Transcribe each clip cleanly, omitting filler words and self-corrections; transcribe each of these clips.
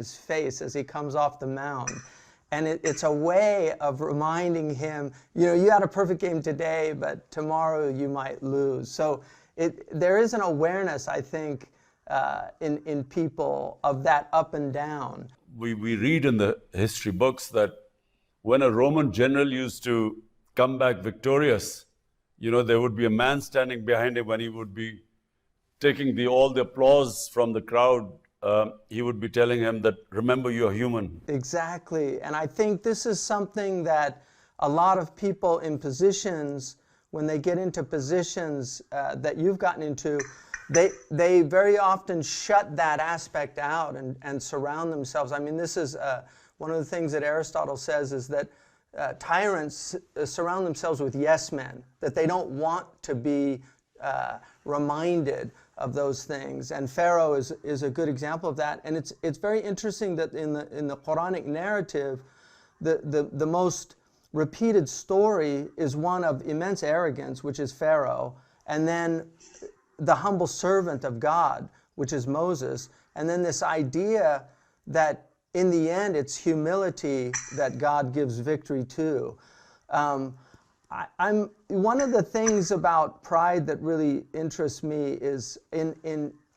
his face as he comes off the mound. And it's a way of reminding him, you know, you had a perfect game today, but tomorrow you might lose. So there is an awareness, I think, in people of that up and down. We read in the history books that when a Roman general used to come back victorious, you know, there would be a man standing behind him when he would be taking all the applause from the crowd. He would be telling him that, remember, you're human. Exactly. And I think this is something that a lot of people in positions, when they get into positions that you've gotten into, they very often shut that aspect out and surround themselves. I mean, this is one of the things that Aristotle says is that tyrants surround themselves with yes men, that they don't want to be reminded of those things. And Pharaoh is a good example of that. And it's very interesting that in the Quranic narrative, the most repeated story is one of immense arrogance, which is Pharaoh, and then the humble servant of God, which is Moses, and then this idea that in the end it's humility that God gives victory to. One of the things about pride that really interests me is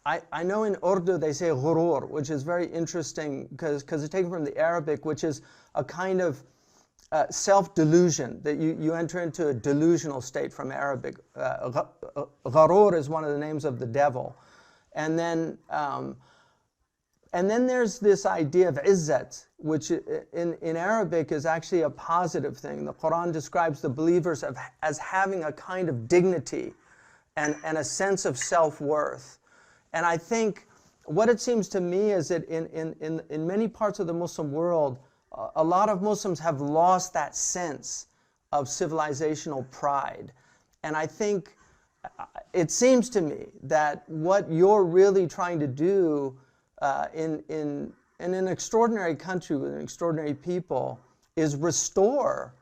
I know in Urdu they say ghurur, which is very interesting because it's taken from the Arabic, which is a kind of self-delusion, that you enter into a delusional state from Arabic. Gharur is one of the names of the devil. And then there's this idea of izzat, which in Arabic is actually a positive thing. The Quran describes the believers as having a kind of dignity and a sense of self-worth. And I think what it seems to me is that in many parts of the Muslim world, a lot of Muslims have lost that sense of civilizational pride. And I think it seems to me that what you're really trying to do in an extraordinary country with an extraordinary people is restore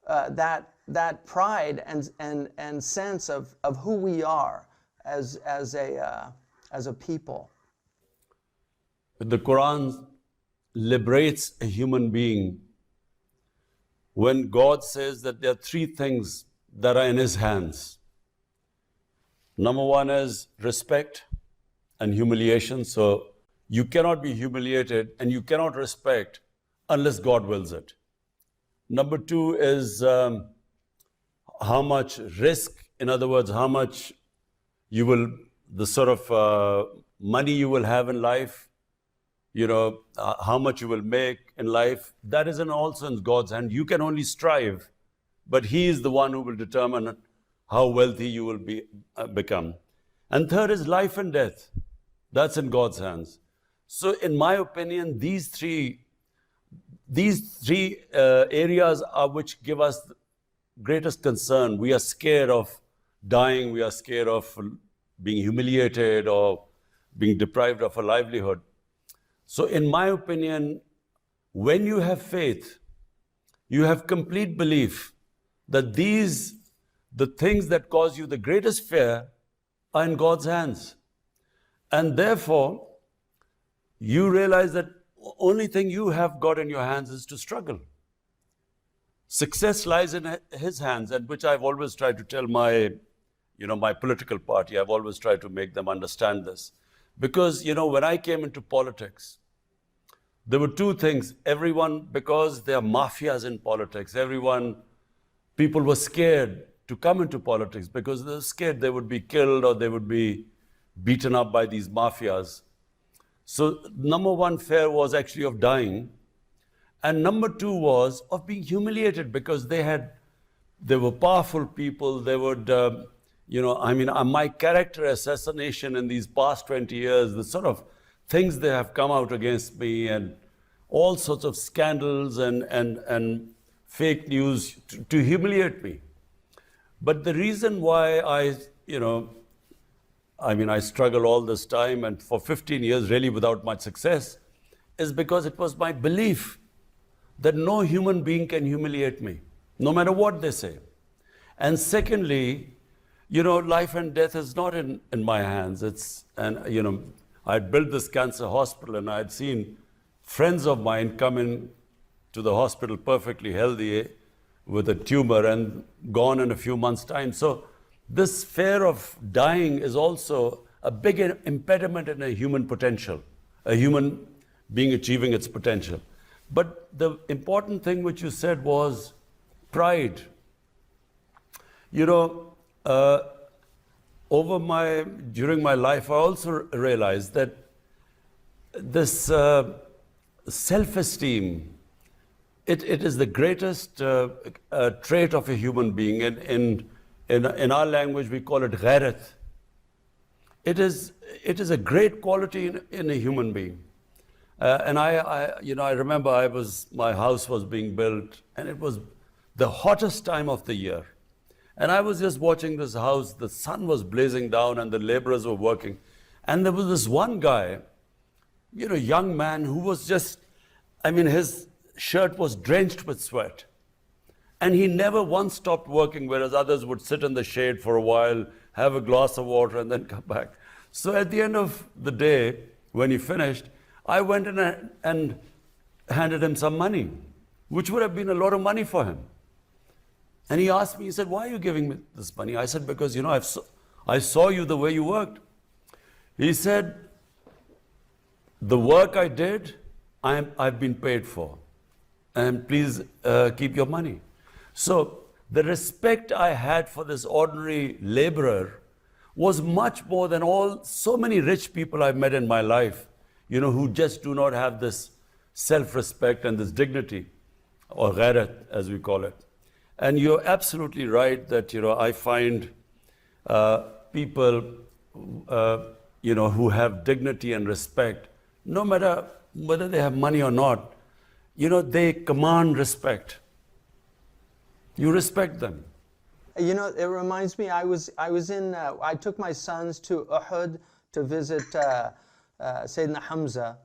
that pride and sense of who we are as a people. The Quran liberates a human being when God says that there are three things that are in His hands. Number one is respect and humiliation. So you cannot be humiliated and you cannot respect unless God wills it. Number two is how much risk, in other words, how much you will, the sort of money you will have in life, you know, how much you will make in life, that is also in God's hand. You can only strive, but He is the one who will determine how wealthy you will become. And third is life and death. That's in God's hands. So in my opinion, these three areas are which give us the greatest concern. We are scared of dying, we are scared of being humiliated or being deprived of a livelihood. So in my opinion, when you have faith, you have complete belief that the things that cause you the greatest fear are in God's hands. And therefore, you realize that the only thing you have got in your hands is to struggle. Success lies in His hands, and which I've always tried to tell my political party. I've always tried to make them understand this. Because, when I came into politics, there were two things. Everyone, because there are mafias in politics, people were scared to come into politics because they were scared they would be killed or they would be beaten up by these mafias. So number one fear was actually of dying. And number two was of being humiliated because they were powerful people. They would, my character assassination in these past 20 years, the sort of things they have come out against me and all sorts of scandals and fake news to humiliate me. But the reason why I struggled all this time and for 15 years really without much success is because it was my belief that no human being can humiliate me, no matter what they say. And secondly, life and death is not in my hands. I'd built this cancer hospital and I'd seen friends of mine come in to the hospital perfectly healthy with a tumor and gone in a few months' time. So this fear of dying is also a big impediment in a human potential, a human being achieving its potential. But the important thing which you said was pride. You know, during my life, I also realized that this self-esteem, it is the greatest trait of a human being. In our language, we call it ghairat. It is a great quality in a human being. And I remember my house was being built, and it was the hottest time of the year. And I was just watching this house, the sun was blazing down and the laborers were working. And there was this one guy, young man who was just, his shirt was drenched with sweat. And he never once stopped working, whereas others would sit in the shade for a while, have a glass of water, and then come back. So at the end of the day, when he finished, I went in and handed him some money, which would have been a lot of money for him. And he asked me, he said, "Why are you giving me this money?" I said, "Because, I saw you the way you worked." He said, "The work I did, I've been paid for. And please keep your money." So the respect I had for this ordinary laborer was much more than so many rich people I've met in my life, who just do not have this self-respect and this dignity, or ghairat, as we call it. And you're absolutely right that, I find people, who have dignity and respect, no matter whether they have money or not, they command respect. You respect them. It reminds me, I took my sons to Uhud to visit Sayyidina Hamza.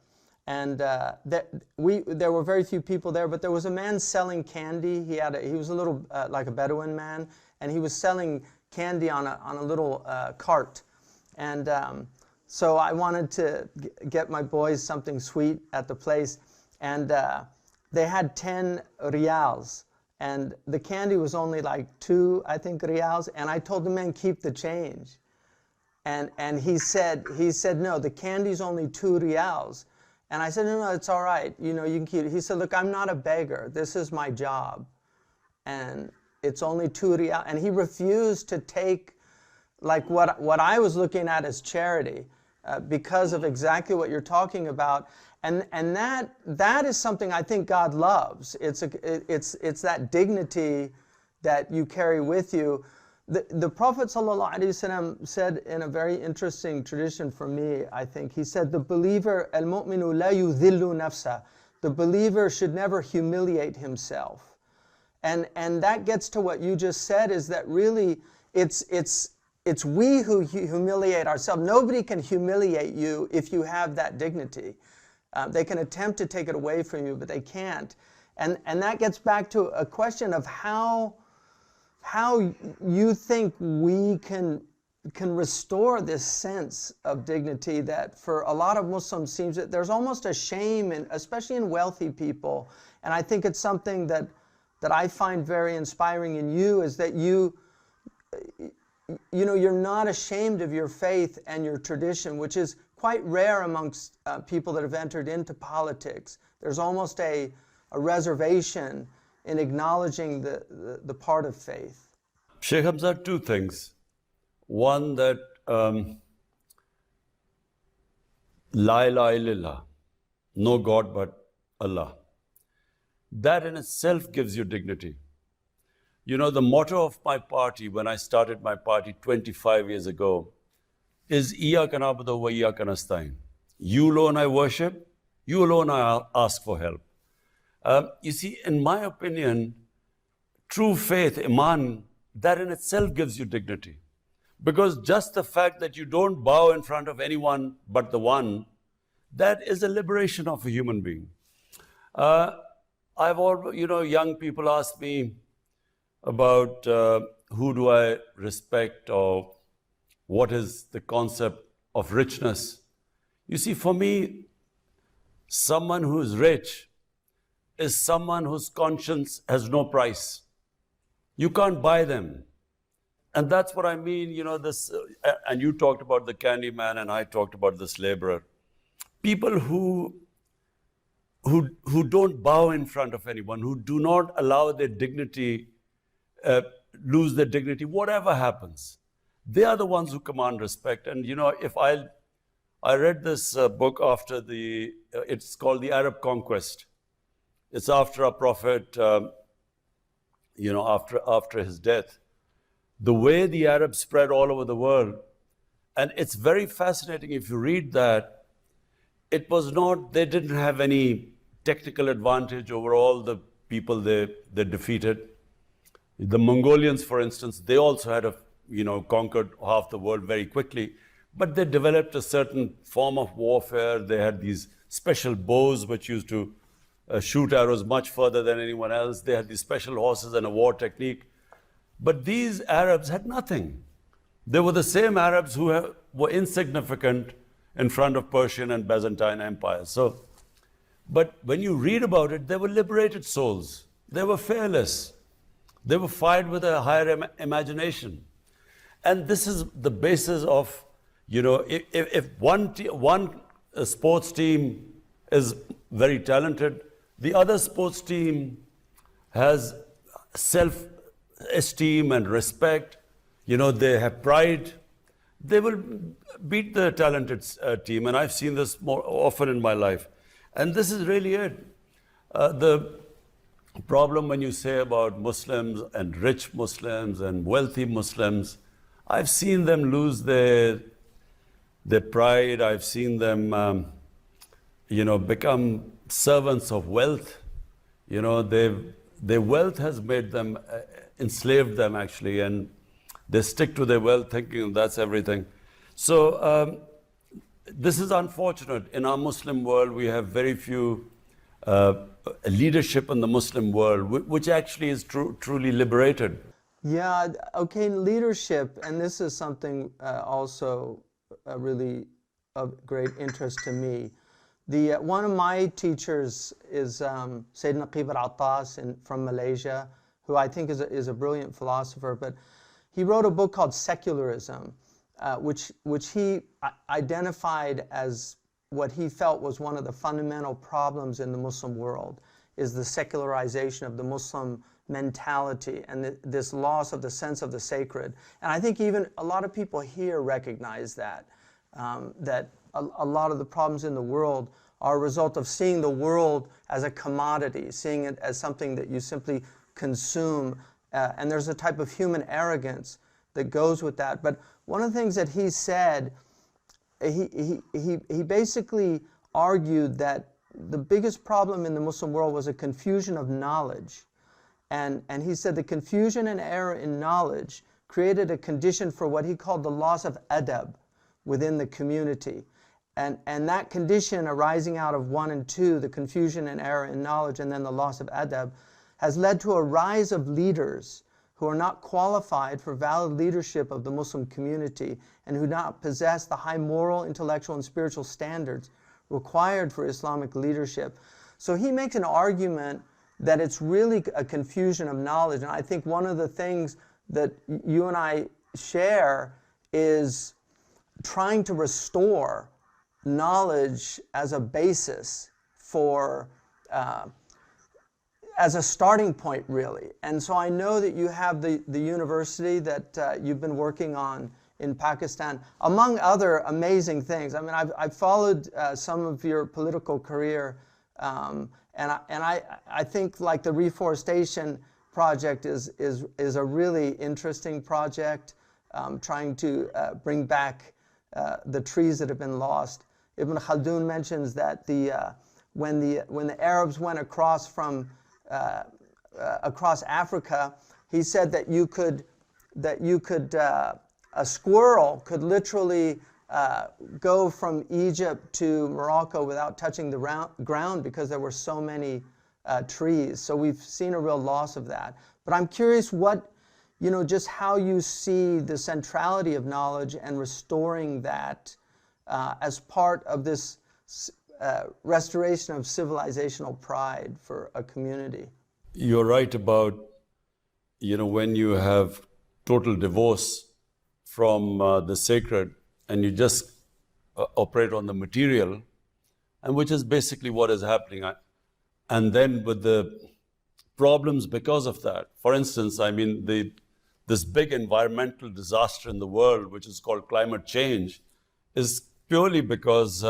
And there were very few people there, but there was a man selling candy. He was a little like a Bedouin man, and he was selling candy on a little cart. And so I wanted to get my boys something sweet at the place, and they had 10 riyals, and the candy was only like 2, I think, riyals. And I told the man, "Keep the change." And he said, "No, the candy's only 2 riyals." And I said, no, it's all right. You can keep it. He said, "Look, I'm not a beggar. This is my job. And it's only 2 riyal." And he refused to take like what I was looking at as charity because of exactly what you're talking about. And that is something I think God loves. It's that dignity that you carry with you. The Prophet ﷺ said in a very interesting tradition for me, I think, he said, the believer, al-mu'minu la yudhillu nafsa, the believer should never humiliate himself. And that gets to what you just said, is that really it's we who humiliate ourselves. Nobody can humiliate you if you have that dignity. They can attempt to take it away from you, but they can't. And that gets back to a question of how you think we can restore this sense of dignity that for a lot of Muslims seems that there's almost a shame, especially in wealthy people. And I think it's something that I find very inspiring in you, is that you're not ashamed of your faith and your tradition, which is quite rare amongst people that have entered into politics. There's almost a reservation in acknowledging the part of faith. Shaykh Hamza, 2 things. One, that La ilaha illallah, no God but Allah. That in itself gives you dignity. The motto of my party, when I started my party 25 years ago, is Iyyaka na'budu wa iyyaka nasta'in. You alone I worship, you alone I ask for help. You see, in my opinion, true faith, iman, that in itself gives you dignity. Because just the fact that you don't bow in front of anyone but the one, that is a liberation of a human being. Young people ask me about who do I respect, or what is the concept of richness. You see, for me, Someone who is rich is someone whose conscience has no price. You can't buy them. And that's what I mean, you know, this, and you talked about the candy man and I talked about this laborer. People who don't bow in front of anyone, who do not allow their dignity, lose their dignity, whatever happens. They are the ones who command respect. And, you know, if I read this book after it's called The Arab Conquest. It's after our Prophet, you know, after his death. The way the Arabs spread all over the world, and it's very fascinating if you read that, it was not, they didn't have any technical advantage over all the people they defeated. The Mongolians, for instance, they also had conquered half the world very quickly, but they developed a certain form of warfare. They had these special bows which used to shoot arrows much further than anyone else. They had these special horses and a war technique. But these Arabs had nothing. They were the same Arabs who were insignificant in front of Persian and Byzantine empires. So, but when you read about it, they were liberated souls. They were fearless. They were fired with a higher imagination. And this is the basis of, you know, if one sports team is very talented, the other sports team has self-esteem and respect, you know, they have pride, they will beat the talented team. And I've seen this more often in my life. And this is really it. The problem when you say about Muslims and rich Muslims and wealthy Muslims, I've seen them lose their pride. I've seen them, become servants of wealth. You know, their wealth has made them, enslaved them actually, and they stick to their wealth thinking that's everything. So this is unfortunate. In our Muslim world, we have very few leadership in the Muslim world, which actually is truly liberated. Yeah, okay, leadership, and this is something also really of great interest to me. One of my teachers is Sayyid Naqib al-Attas from Malaysia, who I think is a brilliant philosopher, but he wrote a book called Secularism, which he identified as what he felt was one of the fundamental problems in the Muslim world, is the secularization of the Muslim mentality and this loss of the sense of the sacred. And I think even a lot of people here recognize that, that a lot of the problems in the world are a result of seeing the world as a commodity, seeing it as something that you simply consume, and there's a type of human arrogance that goes with that. But one of the things that he said, he basically argued that the biggest problem in the Muslim world was a confusion of knowledge. And he said the confusion and error in knowledge created a condition for what he called the loss of adab within the community. And that condition arising out of 1 and 2, the confusion and error in knowledge and then the loss of adab, has led to a rise of leaders who are not qualified for valid leadership of the Muslim community and who do not possess the high moral, intellectual, and spiritual standards required for Islamic leadership. So he makes an argument that it's really a confusion of knowledge. And I think one of the things that you and I share is trying to restore knowledge as a basis for, as a starting point, really. And so I know that you have the university that you've been working on in Pakistan, among other amazing things. I mean, I've followed some of your political career, and I think like the reforestation project is a really interesting project, trying to bring back the trees that have been lost. Ibn Khaldun mentions that when the Arabs went across from across Africa, he said that a squirrel could literally go from Egypt to Morocco without touching the ground because there were so many trees. So we've seen a real loss of that. But I'm curious just how you see the centrality of knowledge and restoring that as part of this restoration of civilizational pride for a community. You're right about, when you have total divorce from the sacred and you just operate on the material, and which is basically what is happening. And then with the problems because of that, for instance, this big environmental disaster in the world, which is called climate change, is purely because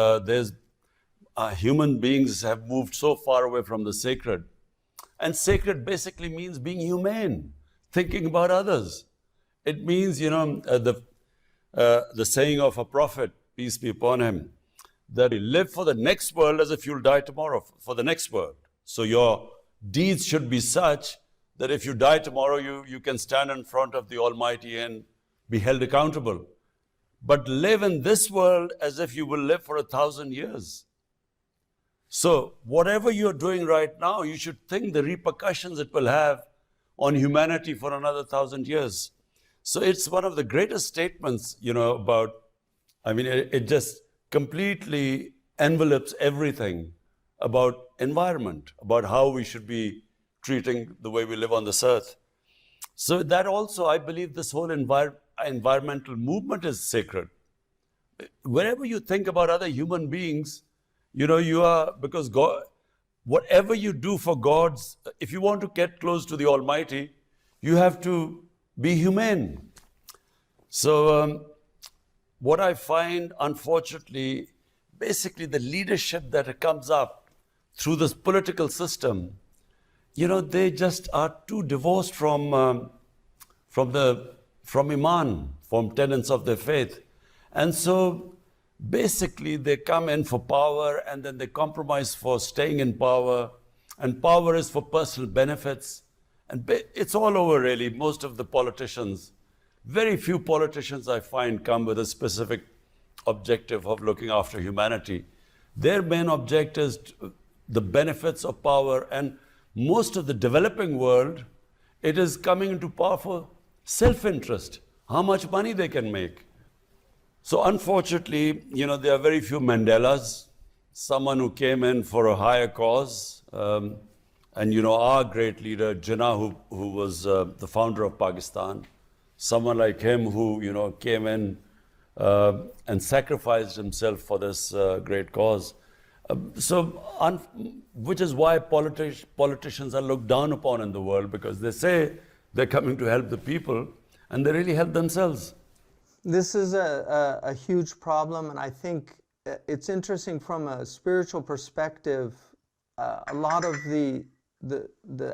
human beings have moved so far away from the sacred. And sacred basically means being humane, thinking about others. It means, the saying of a prophet, peace be upon him, that you live for the next world as if you'll die tomorrow, for the next world. So your deeds should be such that if you die tomorrow, you can stand in front of the Almighty and be held accountable. But live in this world as if you will live for 1,000 years. So whatever you're doing right now, you should think the repercussions it will have on humanity for another 1,000 years. So it's one of the greatest statements, about, it just completely envelopes everything about environment, about how we should be treating the way we live on this earth. So that also, I believe this whole environmental movement is sacred. Wherever you think about other human beings, you are, because God, whatever you do for God's, if you want to get close to the Almighty, you have to be humane. So what I find, unfortunately, basically the leadership that comes up through this political system, they just are too divorced from Iman, from tenets of their faith. And so basically they come in for power and then they compromise for staying in power, and power is for personal benefits. And it's all over really. Most of the politicians, very few politicians I find come with a specific objective of looking after humanity. Their main object is the benefits of power, and most of the developing world, it is coming into power for self-interest, how much money they can make. So unfortunately, there are very few Mandelas, someone who came in for a higher cause. And our great leader, Jinnah, who was the founder of Pakistan, someone like him who, came in and sacrificed himself for this great cause. Which is why politicians are looked down upon in the world, because they say they're coming to help the people and they really help themselves. This is a huge problem, and I think it's interesting from a spiritual perspective. A lot of the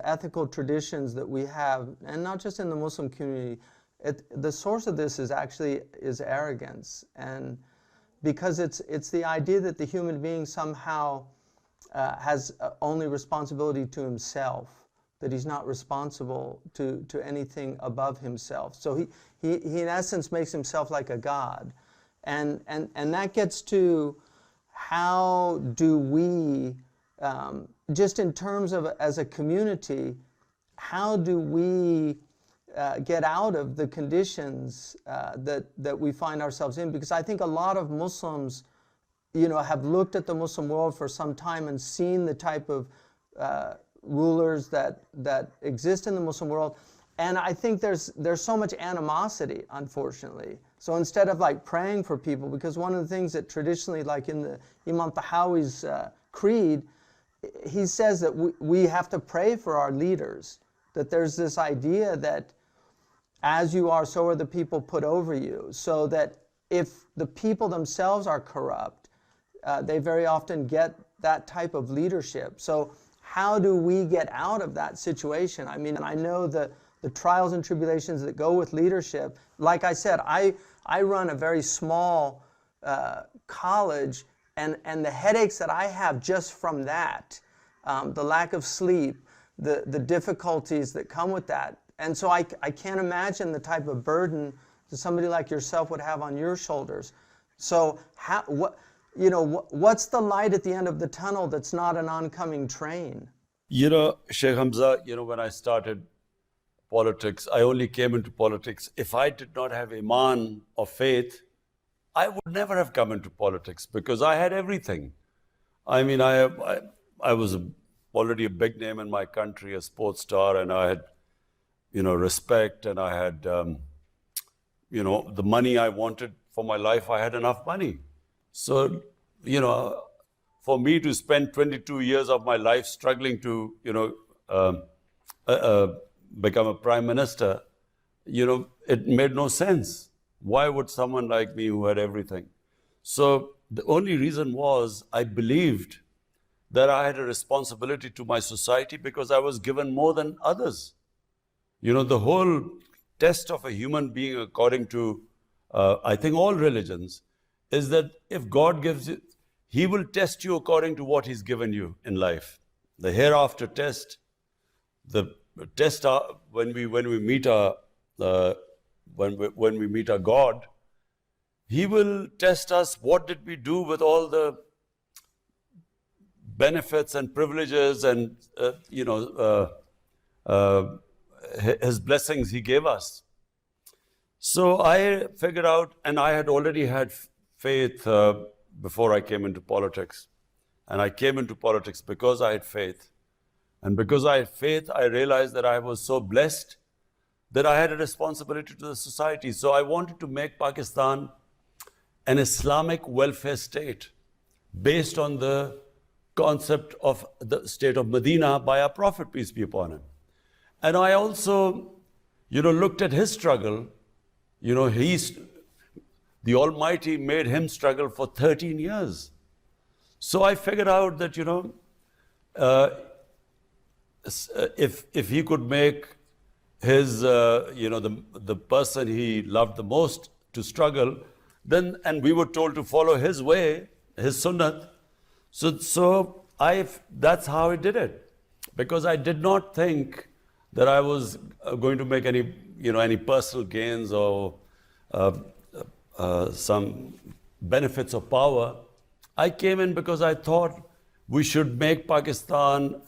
ethical traditions that we have, and not just in the Muslim community, the source of this is arrogance, and because it's the idea that the human being somehow has only responsibility to himself, that he's not responsible to anything above himself. So he in essence makes himself like a god, and that gets to how do we, just in terms of as a community, how do we get out of the conditions that we find ourselves in? Because I think a lot of Muslims, have looked at the Muslim world for some time and seen the type of rulers that exist in the Muslim world, and I think there's so much animosity, unfortunately. So instead of praying for people, because one of the things that traditionally, like in the Imam Tahawi's creed, he says that we have to pray for our leaders, that there's this idea that as you are, so are the people put over you, so that if the people themselves are corrupt, they very often get that type of leadership. So how do we get out of that situation? I know the trials and tribulations that go with leadership. Like I said, I run a very small college, and the headaches that I have just from that, the lack of sleep, the difficulties that come with that. And so I can't imagine the type of burden that somebody like yourself would have on your shoulders. So what's the light at the end of the tunnel that's not an oncoming train? Shaykh Hamza, when I started politics, I only came into politics. If I did not have Iman or faith, I would never have come into politics, because I had everything. I mean, I was already a big name in my country, a sports star, and I had, respect, and I had, the money I wanted for my life. I had enough money. So, for me to spend 22 years of my life struggling to, become a prime minister, it made no sense. Why would someone like me who had everything? So the only reason was I believed that I had a responsibility to my society because I was given more than others. The whole test of a human being, according to, I think, all religions, is that if God gives you, He will test you according to what He's given you in life. The hereafter test, the test when we meet our when we meet our God, He will test us. What did we do with all the benefits and privileges and His blessings He gave us? So I figured out, and I had already had faith before I came into politics. And I came into politics because I had faith. And because I had faith, I realized that I was so blessed that I had a responsibility to the society. So I wanted to make Pakistan an Islamic welfare state based on the concept of the state of Medina by our Prophet, peace be upon him. And I also, looked at his struggle. The Almighty made him struggle for 13 years. So I figured out that, if he could make his, the person he loved the most to struggle, then, and we were told to follow his way, his sunnah. So that's how I did it. Because I did not think that I was going to make any personal gains or some benefits of power. I came in because I thought we should make Pakistan,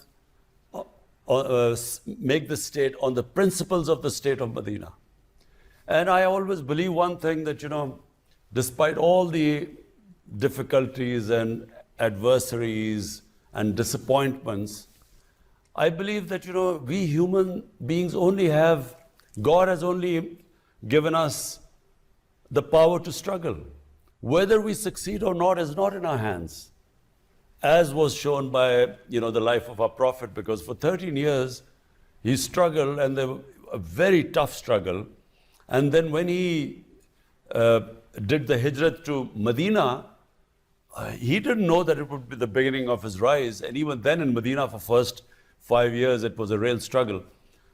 make the state on the principles of the state of Medina. And I always believe one thing, that, despite all the difficulties and adversaries and disappointments, I believe that, we human beings God has only given us the power to struggle. Whether we succeed or not is not in our hands, as was shown by, the life of our Prophet, because for 13 years he struggled, and a very tough struggle. And then when he did the hijrat to Medina, he didn't know that it would be the beginning of his rise. And even then in Medina, for first 5 years, it was a real struggle.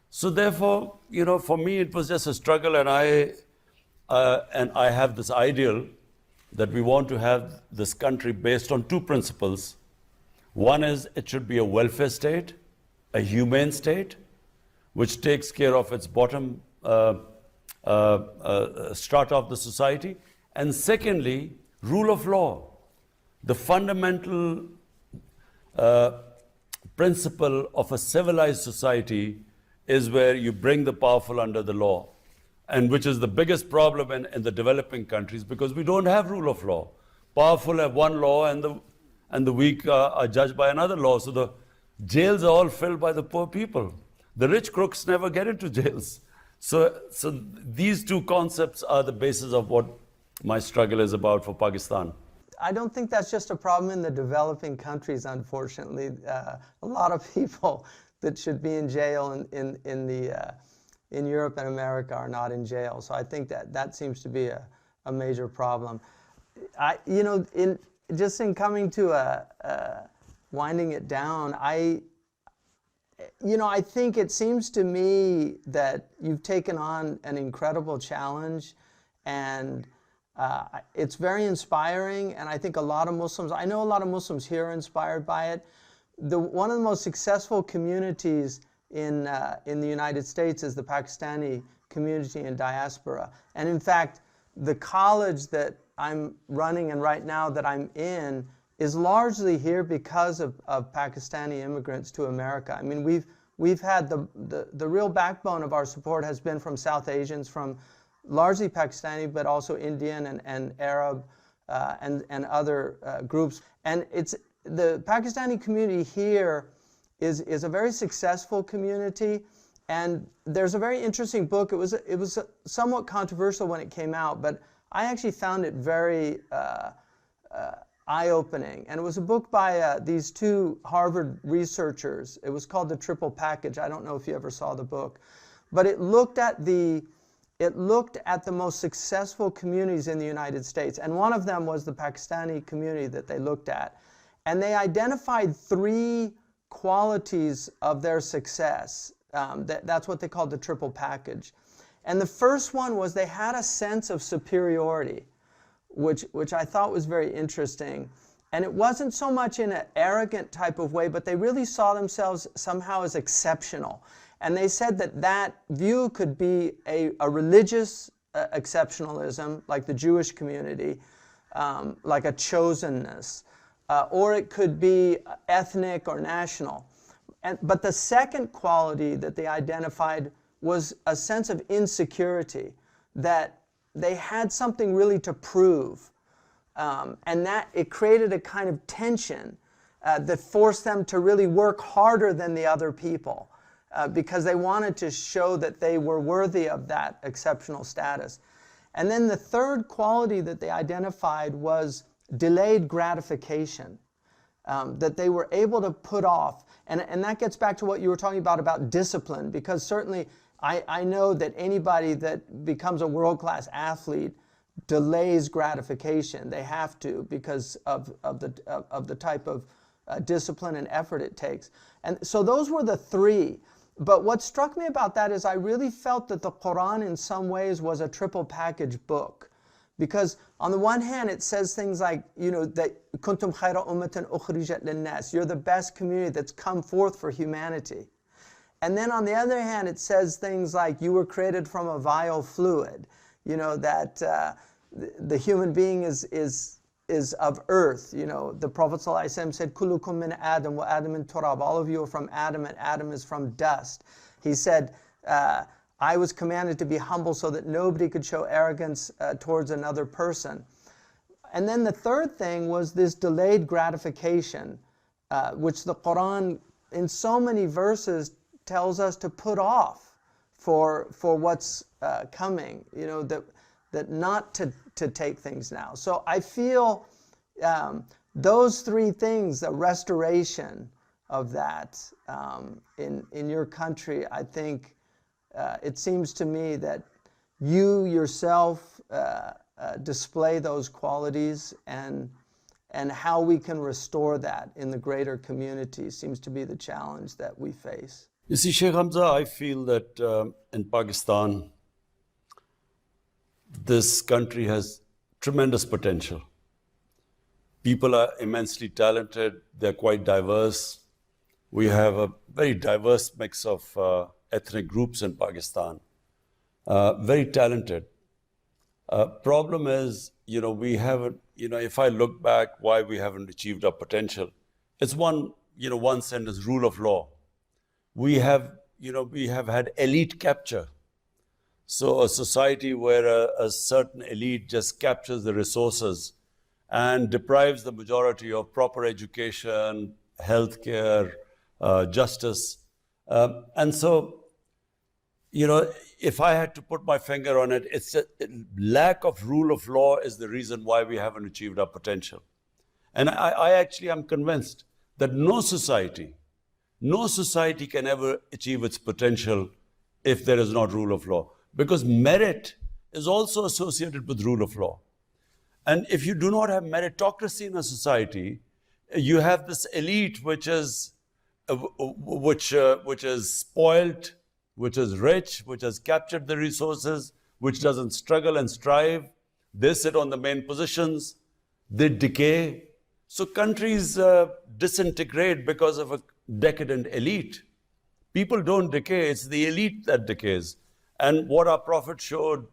So therefore, for me, it was just a struggle. And I have this ideal that we want to have this country based on two principles. One is it should be a welfare state, a humane state, which takes care of its bottom strata of the society. And secondly, rule of law. The fundamental principle of a civilized society is where you bring the powerful under the law, and which is the biggest problem in the developing countries, because we don't have rule of law. Powerful have one law, and the weak are judged by another law. So the jails are all filled by the poor people. The rich crooks never get into jails. So these two concepts are the basis of what my struggle is about for Pakistan. I don't think that's just a problem in the developing countries, unfortunately. A lot of people that should be in jail in Europe and America are not in jail. So I think that seems to be a major problem. In coming to winding it down, I think it seems to me that you've taken on an incredible challenge, and it's very inspiring. And I think I know a lot of Muslims here are inspired by it. One of the most successful communities in the United States is the Pakistani community in diaspora. And in fact, the college that I'm running and right now that I'm in is largely here because of Pakistani immigrants to America. I mean, we've had the real backbone of our support has been from South Asians, from largely Pakistani, but also Indian and Arab and other groups. And the Pakistani community here is a very successful community, and there's a very interesting book. It was somewhat controversial when it came out, but I actually found it very eye-opening. And it was a book by these two Harvard researchers. It was called The Triple Package. I don't know if you ever saw the book, but it looked at the most successful communities in the United States, and one of them was the Pakistani community that they looked at. And they identified 3 qualities of their success. That's what they called the triple package. And the first one was they had a sense of superiority, which I thought was very interesting. And it wasn't so much in an arrogant type of way, but they really saw themselves somehow as exceptional. And they said that that view could be a religious exceptionalism, like the Jewish community, like a chosenness, or it could be ethnic or national. But the second quality that they identified was a sense of insecurity, that they had something really to prove, and that it created a kind of tension that forced them to really work harder than the other people, because they wanted to show that they were worthy of that exceptional status. And then the third quality that they identified was delayed gratification, that they were able to put off. And that gets back to what you were talking about discipline, because certainly I know that anybody that becomes a world-class athlete delays gratification. They have to, because of the type of discipline and effort it takes. And so those were the 3. But what struck me about that is I really felt that the Quran in some ways was a triple package book. Because on the one hand, it says things like, you know, that kuntum khayra ummatan ukhrijat linnas, you're the best community that's come forth for humanity. And then on the other hand, it says things like you were created from a vile fluid, you know, that the human being is of earth. You know, the Prophet ﷺ said, Kullukum min Adam wa Adam min turab. All of you are from Adam, and Adam is from dust. He said, I was commanded to be humble so that nobody could show arrogance towards another person. And then the third thing was this delayed gratification, which the Quran in so many verses tells us to put off for what's coming, you know, that not to take things now. So I feel those 3 things, the restoration of that in your country, I think it seems to me that you yourself display those qualities, and how we can restore that in the greater community seems to be the challenge that we face. You see, Shaykh Hamza, I feel that in Pakistan, this country has tremendous potential. People are immensely talented, they're quite diverse. We have a very diverse mix of ethnic groups in Pakistan, very talented. Problem is, you know, we haven't, you know, if I look back why we haven't achieved our potential, it's one sentence, rule of law. We have had elite capture. So a society where a certain elite just captures the resources and deprives the majority of proper education, healthcare, justice. And so, you know, if I had to put my finger on it, it's a lack of rule of law is the reason why we haven't achieved our potential. And I actually am convinced that no society can ever achieve its potential if there is not rule of law. Because merit is also associated with rule of law. And if you do not have meritocracy in a society, you have this elite which is spoiled, which is rich, which has captured the resources, which doesn't struggle and strive. They sit on the main positions, they decay. So countries disintegrate because of a decadent elite. People don't decay, it's the elite that decays. And what our Prophet showed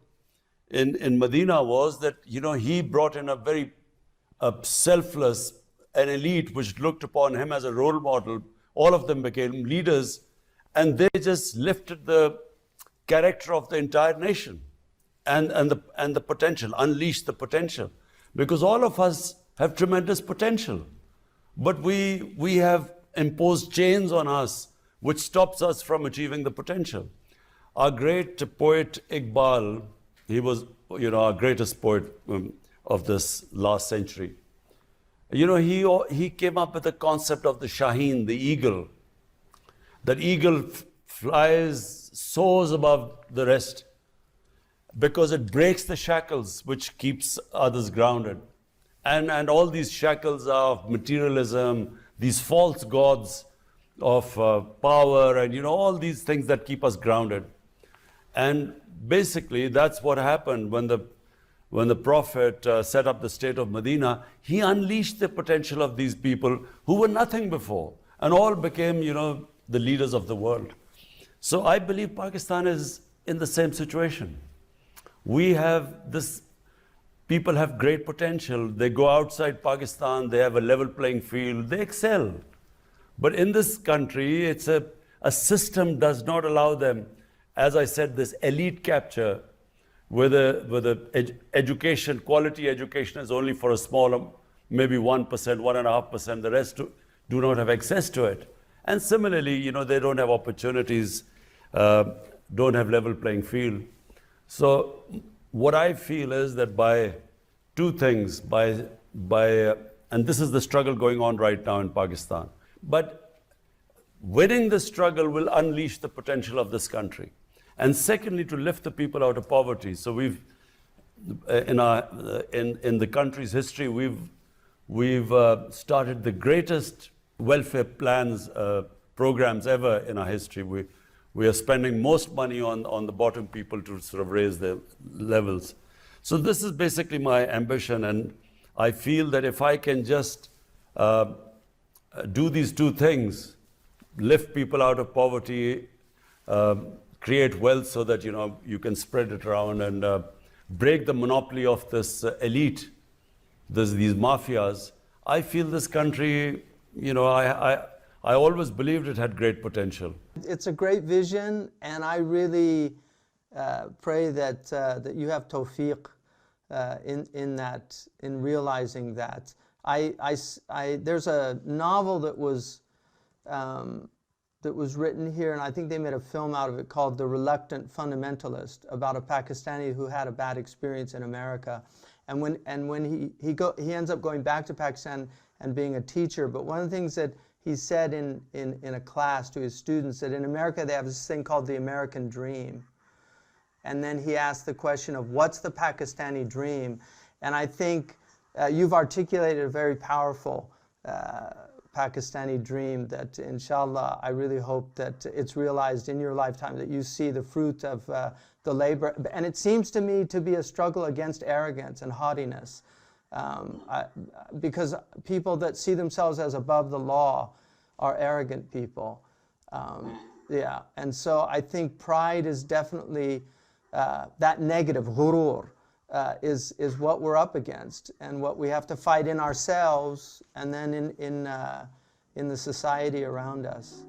in Medina was that, you know, he brought in a very selfless, an elite which looked upon him as a role model. All of them became leaders, and they just lifted the character of the entire nation and the potential, unleashed the potential. Because all of us have tremendous potential. But we have imposed chains on us which stops us from achieving the potential. Our great poet Iqbal, he was, our greatest poet of this last century. He came up with the concept of the Shaheen, the eagle. That eagle flies, soars above the rest because it breaks the shackles which keeps others grounded. And all these shackles of materialism, these false gods of power, and all these things that keep us grounded. And basically, that's what happened when the Prophet set up the state of Medina. He unleashed the potential of these people who were nothing before, and all became, the leaders of the world. So I believe Pakistan is in the same situation. We have this. People have great potential. They go outside Pakistan, they have a level playing field, they excel. But in this country, it's a system does not allow them, as I said, this elite capture, where the education, quality education is only for a small, maybe 1%, 1.5%, the rest do not have access to it. And similarly, they don't have opportunities, don't have level playing field. So what I feel is that by two things, and this is the struggle going on right now in Pakistan, but winning the struggle will unleash the potential of this country. And secondly, to lift the people out of poverty. So we've, in the country's history, we've started the greatest welfare plans, programs ever in our history. We are spending most money on the bottom people to sort of raise their levels. So this is basically my ambition, and I feel that if I can just do these two things, lift people out of poverty, create wealth so that you can spread it around, and break the monopoly of this elite, these mafias, I feel this country, I always believed it had great potential. It's a great vision, and I really pray that you have tawfiq in realizing that. There's a novel that was written here, and I think they made a film out of it, called The Reluctant Fundamentalist, about a Pakistani who had a bad experience in America. And when he ends up going back to Pakistan and being a teacher, but one of the things that he said in a class to his students, that in America they have this thing called the American dream. And then he asked the question of what's the Pakistani dream? And I think you've articulated a very powerful Pakistani dream that, inshallah, I really hope that it's realized in your lifetime, that you see the fruit of the labor. And it seems to me to be a struggle against arrogance and haughtiness. Because people that see themselves as above the law are arrogant people. Yeah, and so I think pride is definitely that negative, ghurur, is what we're up against, and what we have to fight in ourselves and then in the society around us.